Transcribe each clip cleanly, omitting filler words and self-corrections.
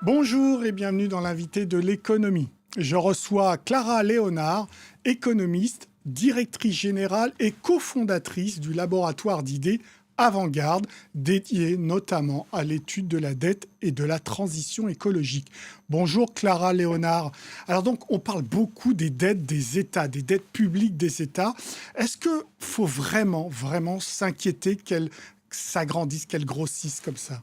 Bonjour et bienvenue dans l'invité de l'économie. Je reçois Clara Léonard, économiste, directrice générale et cofondatrice du laboratoire d'idées Avant-Garde, dédié notamment à l'étude de la dette et de la transition écologique. Bonjour Clara Léonard. Alors donc on parle beaucoup des dettes des États, des dettes publiques des États. Est-ce qu'il faut vraiment s'inquiéter qu'elles s'agrandissent, qu'elles grossissent comme ça ?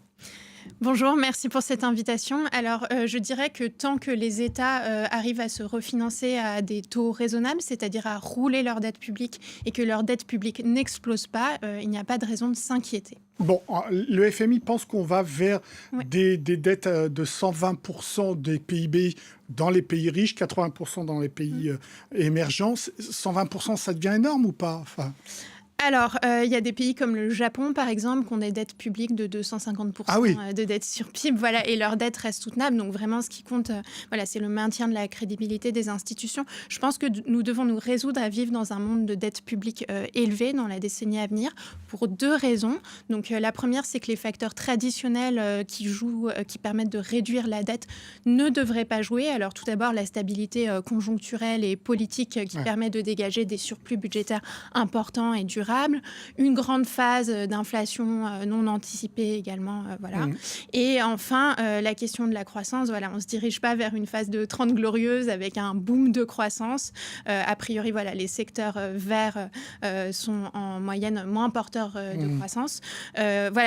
Bonjour, merci pour cette invitation. Alors, je dirais que tant que les États arrivent à se refinancer à des taux raisonnables, c'est-à-dire à rouler leur dette publique et que leur dette publique n'explose pas, il n'y a pas de raison de s'inquiéter. Bon, le FMI pense qu'on va vers Oui. des dettes de 120% des PIB dans les pays riches, 80% dans les pays émergents. 120%, ça devient énorme ou pas ? Alors, il y a des pays comme le Japon, par exemple, qui ont des dettes publiques de 250% de dette sur PIB, voilà, et leur dette reste soutenable. Donc vraiment, ce qui compte, c'est le maintien de la crédibilité des institutions. Je pense que nous devons nous résoudre à vivre dans un monde de dette publique élevée dans la décennie à venir pour deux raisons. Donc la première, c'est que les facteurs traditionnels qui permettent de réduire la dette ne devraient pas jouer. Alors tout d'abord, la stabilité conjoncturelle et politique qui permet de dégager des surplus budgétaires importants et durables. Une grande phase d'inflation non anticipée également, Et enfin, la question de la croissance, on ne se dirige pas vers une phase de 30 glorieuses avec un boom de croissance. A priori, les secteurs verts sont en moyenne moins porteurs de croissance.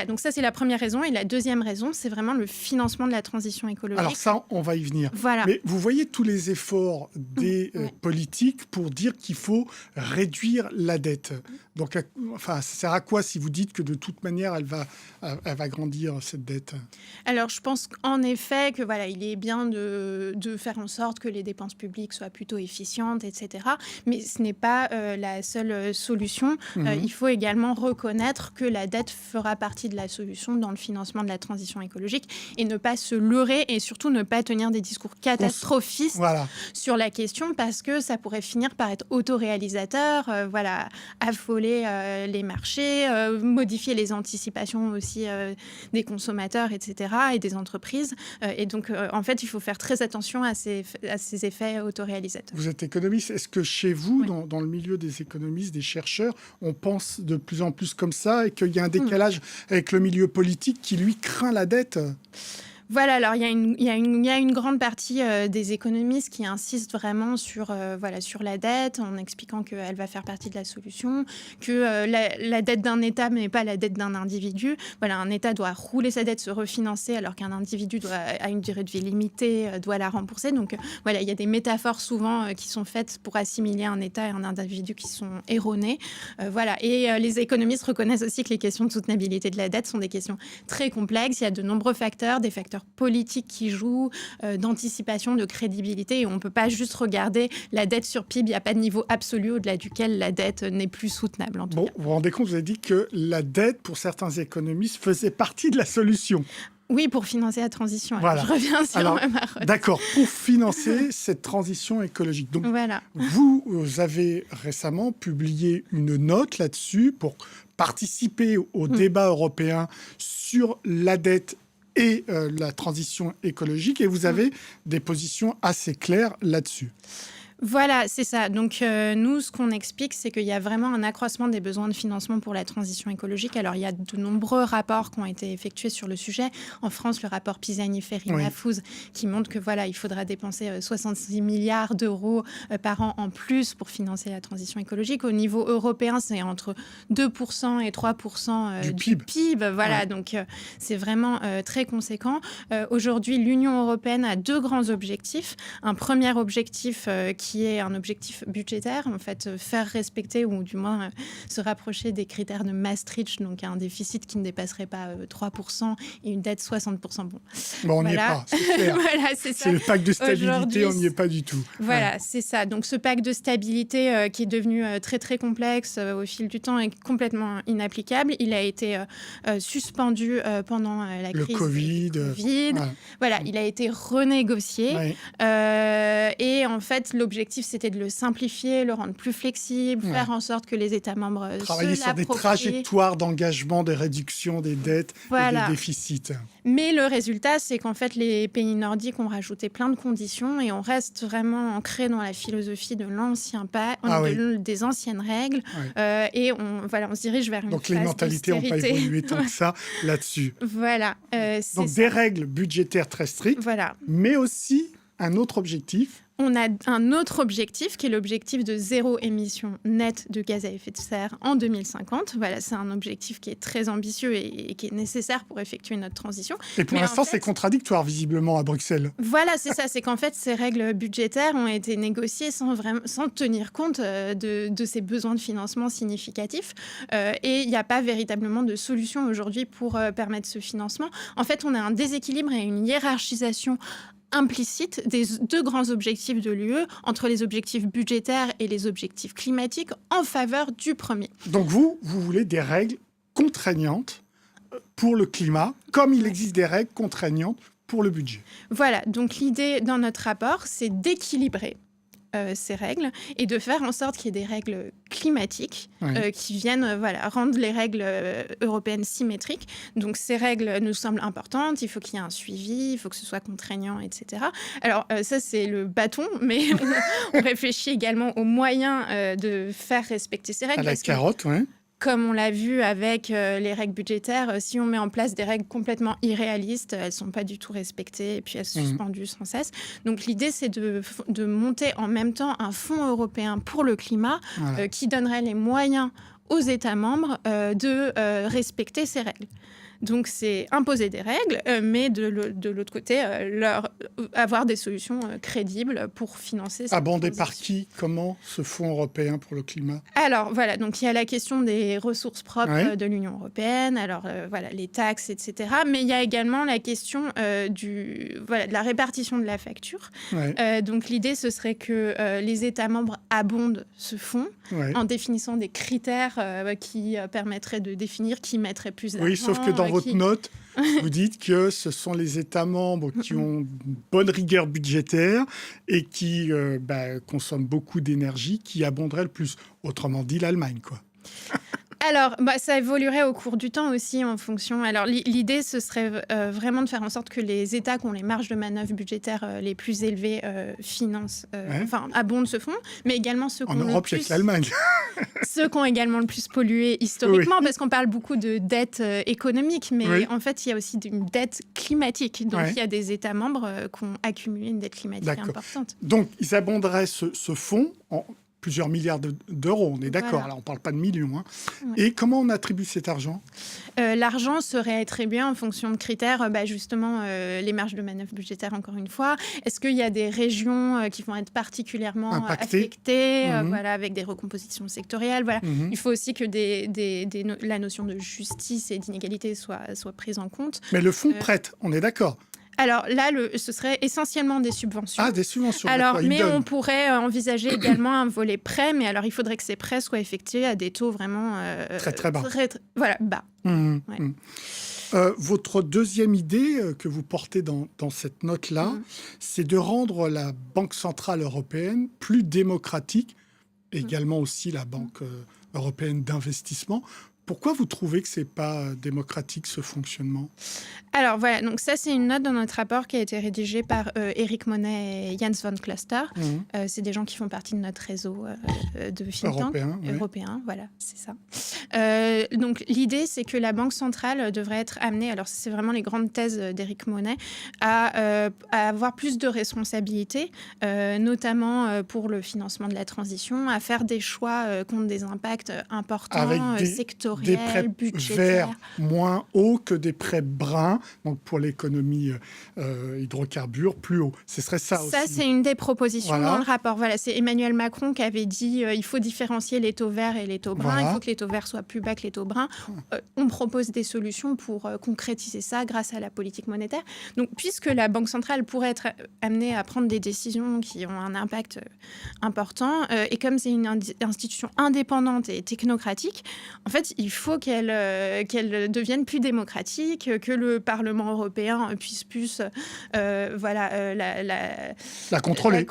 Donc ça, c'est la première raison. Et la deuxième raison, c'est vraiment le financement de la transition écologique. Alors ça, on va y venir. Voilà. Mais vous voyez tous les efforts des politiques pour dire qu'il faut réduire la dette. Donc, ça sert à quoi si vous dites que de toute manière, elle va grandir, cette dette ? Alors, je pense qu'en effet, il est bien de faire en sorte que les dépenses publiques soient plutôt efficientes, etc. Mais ce n'est pas la seule solution. Il faut également reconnaître que la dette fera partie de la solution dans le financement de la transition écologique et ne pas se leurrer et surtout ne pas tenir des discours catastrophistes sur la question parce que ça pourrait finir par être autoréalisateur, affoler les marchés, modifier les anticipations aussi des consommateurs, etc., et des entreprises. Et donc, en fait, il faut faire très attention à ces effets autoréalisateurs. Vous êtes économiste. Est-ce que chez vous, dans le milieu des économistes, des chercheurs, on pense de plus en plus comme ça et qu'il y a un décalage avec le milieu politique qui, lui, craint la dette ? Voilà, alors il y a une grande partie des économistes qui insistent vraiment sur la dette, en expliquant qu'elle va faire partie de la solution, que la dette d'un État n'est pas la dette d'un individu. Un État doit rouler sa dette, se refinancer, alors qu'un individu a une durée de vie limitée, doit la rembourser. Donc il y a des métaphores souvent qui sont faites pour assimiler un État et un individu qui sont erronées. Et les économistes reconnaissent aussi que les questions de soutenabilité de la dette sont des questions très complexes. Il y a de nombreux facteurs, des facteurs politiques qui jouent, d'anticipation, de crédibilité. Et on ne peut pas juste regarder la dette sur PIB. Il n'y a pas de niveau absolu au-delà duquel la dette n'est plus soutenable. Vous vous rendez compte, vous avez dit que la dette, pour certains économistes, faisait partie de la solution. Oui, pour financer la transition. Alors, je reviens sur ma marotte. D'accord, pour financer cette transition écologique. Donc, vous avez récemment publié une note là-dessus pour participer au débat européen sur la dette et la transition écologique. Et vous avez des positions assez claires là-dessus. Voilà, c'est ça. Donc, nous, ce qu'on explique, c'est qu'il y a vraiment un accroissement des besoins de financement pour la transition écologique. Alors, il y a de nombreux rapports qui ont été effectués sur le sujet. En France, le rapport Pisani-Ferry-Mahfouz qui montre que il faudra dépenser 66 milliards d'euros par an en plus pour financer la transition écologique. Au niveau européen, c'est entre 2% et 3% du PIB. Donc c'est vraiment très conséquent. Aujourd'hui, l'Union européenne a deux grands objectifs. Un premier objectif qui est un objectif budgétaire, en fait, faire respecter ou du moins se rapprocher des critères de Maastricht, donc un déficit qui ne dépasserait pas 3% et une dette 60%. On n'y est pas, c'est clair. C'est le pacte de stabilité, on n'y est pas du tout. C'est ça. Donc ce pacte de stabilité qui est devenu très très complexe au fil du temps et complètement inapplicable, il a été suspendu pendant la crise Covid. Il a été renégocié et en fait l'objectif l'objectif, c'était de le simplifier, le rendre plus flexible, faire en sorte que les États membres travailler sur des trajectoires d'engagement, des réductions des dettes et des déficits. Mais le résultat, c'est qu'en fait, les pays nordiques ont rajouté plein de conditions et on reste vraiment ancré dans la philosophie de l'ancien des anciennes règles. Et on se dirige vers une phase donc les mentalités n'ont pas évolué tant que ça là-dessus. Voilà. Donc des règles budgétaires très strictes, mais aussi un autre objectif. On a un autre objectif qui est l'objectif de zéro émission nette de gaz à effet de serre en 2050. Voilà, c'est un objectif qui est très ambitieux et qui est nécessaire pour effectuer notre transition. Et pour l'instant, c'est contradictoire visiblement à Bruxelles. Voilà, c'est ça. C'est qu'en fait, ces règles budgétaires ont été négociées sans tenir compte de ces besoins de financement significatifs. Et il n'y a pas véritablement de solution aujourd'hui pour permettre ce financement. En fait, on a un déséquilibre et une hiérarchisation implicite des deux grands objectifs de l'UE entre les objectifs budgétaires et les objectifs climatiques en faveur du premier. Donc vous voulez des règles contraignantes pour le climat, comme il existe des règles contraignantes pour le budget. Voilà, donc l'idée dans notre rapport, c'est d'équilibrer ces règles et de faire en sorte qu'il y ait des règles climatiques qui viennent rendre les règles européennes symétriques. Donc ces règles nous semblent importantes, il faut qu'il y ait un suivi, il faut que ce soit contraignant, etc. Alors ça c'est le bâton, mais on réfléchit également aux moyens de faire respecter ces règles. À la carotte, oui. Comme on l'a vu avec les règles budgétaires, si on met en place des règles complètement irréalistes, elles ne sont pas du tout respectées et puis elles sont suspendues sans cesse. Donc l'idée, c'est de monter en même temps un fonds européen pour le climat qui donnerait les moyens aux États membres de respecter ces règles. Donc, c'est imposer des règles, mais de l'autre côté, avoir des solutions crédibles pour financer cette abondé par qui? Comment ce fonds européen pour le climat? Alors, voilà, donc il y a la question des ressources propres de l'Union européenne, alors les taxes, etc. Mais il y a également la question de la répartition de la facture. Donc, l'idée, ce serait que les États membres abondent ce fonds en définissant des critères qui permettraient de définir qui mettrait plus d'argent. Oui, sauf que dans votre note, vous dites que ce sont les États membres qui ont une bonne rigueur budgétaire et qui consomment beaucoup d'énergie qui abonderaient le plus. Autrement dit, l'Allemagne, quoi. Alors, ça évoluerait au cours du temps aussi en fonction. Alors, l'idée, ce serait vraiment de faire en sorte que les États qui ont les marges de manœuvre budgétaires les plus élevées abondent ce fonds, mais également ceux qui ont Europe, il n'y a que l'Allemagne. Ceux qui ont également le plus pollué historiquement, parce qu'on parle beaucoup de dette économique, mais en fait, il y a aussi une dette climatique. Donc, il y a des États membres qui ont accumulé une dette climatique importante. Donc, ils abonderaient ce fonds en plusieurs milliards d'euros, on est d'accord, là on ne parle pas de millions. Et comment on attribue cet argent? L'argent serait attribué en fonction de critères, justement les marges de manœuvre budgétaires encore une fois. Est-ce qu'il y a des régions qui vont être particulièrement affectées, avec des recompositions sectorielles Il faut aussi que la notion de justice et d'inégalité soit prise en compte. Mais le fonds prête, on est d'accord? Alors là, ce serait essentiellement des subventions. Ah, des subventions. Alors, mais on pourrait envisager également un volet prêt, mais alors il faudrait que ces prêts soient effectués à des taux vraiment très bas. Bas. Votre deuxième idée que vous portez dans cette note-là, c'est de rendre la Banque centrale européenne plus démocratique, également aussi la Banque européenne d'investissement. Pourquoi vous trouvez que ce n'est pas démocratique, ce fonctionnement? Alors voilà, donc ça c'est une note dans notre rapport qui a été rédigée par Eric Monet et Jens von Cluster. C'est des gens qui font partie de notre réseau de think tank européen. Voilà, c'est ça. Donc l'idée c'est que la Banque centrale devrait être amenée, alors c'est vraiment les grandes thèses d'Eric Monet, à avoir plus de responsabilités, notamment pour le financement de la transition, à faire des choix qui ont des impacts importants, sectoriels, des prêts verts moins hauts que des prêts bruns, donc pour l'économie hydrocarbures plus haut. Ce serait ça aussi. Ça, c'est une des propositions dans le rapport. Voilà, c'est Emmanuel Macron qui avait dit il faut différencier les taux verts et les taux bruns. Il faut que les taux verts soient plus bas que les taux bruns. On propose des solutions pour concrétiser ça grâce à la politique monétaire. Donc, puisque la Banque centrale pourrait être amenée à prendre des décisions qui ont un impact important, et comme c'est une institution indépendante et technocratique, en fait, il faut qu'elle devienne plus démocratique, que le Parlement européen puisse plus la contrôler.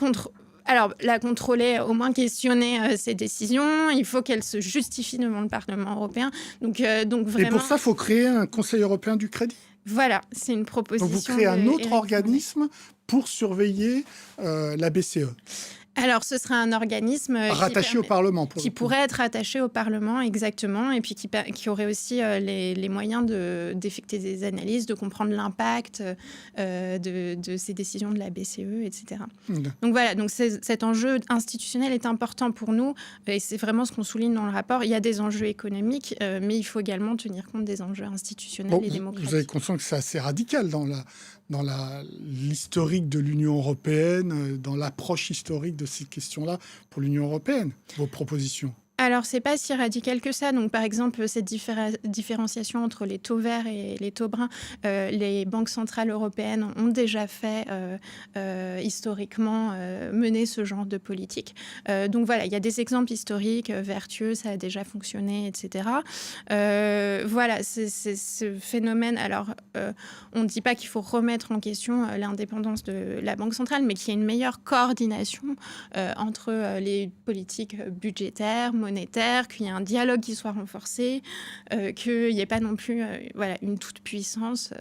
Alors, la contrôler, au moins questionner ses décisions. Il faut qu'elle se justifie devant le Parlement européen. Donc vraiment... Et pour ça, il faut créer un Conseil européen du crédit. Voilà, c'est une proposition. Donc vous créez un autre organisme pour surveiller la BCE. Alors, ce sera un organisme rattaché au Parlement. Qui pourrait être rattaché au Parlement, exactement, et puis qui aurait aussi les moyens d'effectuer des analyses, de comprendre l'impact de ces décisions de la BCE, etc. Donc voilà, donc cet enjeu institutionnel est important pour nous, et c'est vraiment ce qu'on souligne dans le rapport. Il y a des enjeux économiques, mais il faut également tenir compte des enjeux institutionnels et démocratiques. Vous avez conscience que c'est assez radical dans l'historique de l'Union européenne, dans l'approche historique de ces questions-là pour l'Union européenne, vos propositions? Alors, c'est pas si radical que ça. Donc, par exemple, cette différenciation entre les taux verts et les taux bruns, les banques centrales européennes ont déjà fait, historiquement, mener ce genre de politique. Donc voilà, il y a des exemples historiques vertueux, ça a déjà fonctionné, etc. Voilà, c'est ce phénomène. Alors, on ne dit pas qu'il faut remettre en question l'indépendance de la Banque centrale, mais qu'il y ait une meilleure coordination entre les politiques budgétaires, monétaire, qu'il y ait un dialogue qui soit renforcé, qu'il n'y ait pas non plus une toute-puissance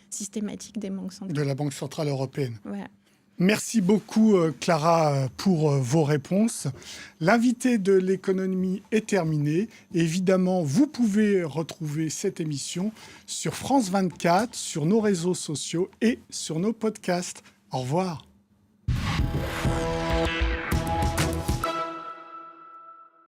systématique des banques centrales. De la Banque centrale européenne. Voilà. Merci beaucoup, Clara, pour vos réponses. L'invité de l'économie est terminé. Évidemment, vous pouvez retrouver cette émission sur France 24, sur nos réseaux sociaux et sur nos podcasts. Au revoir.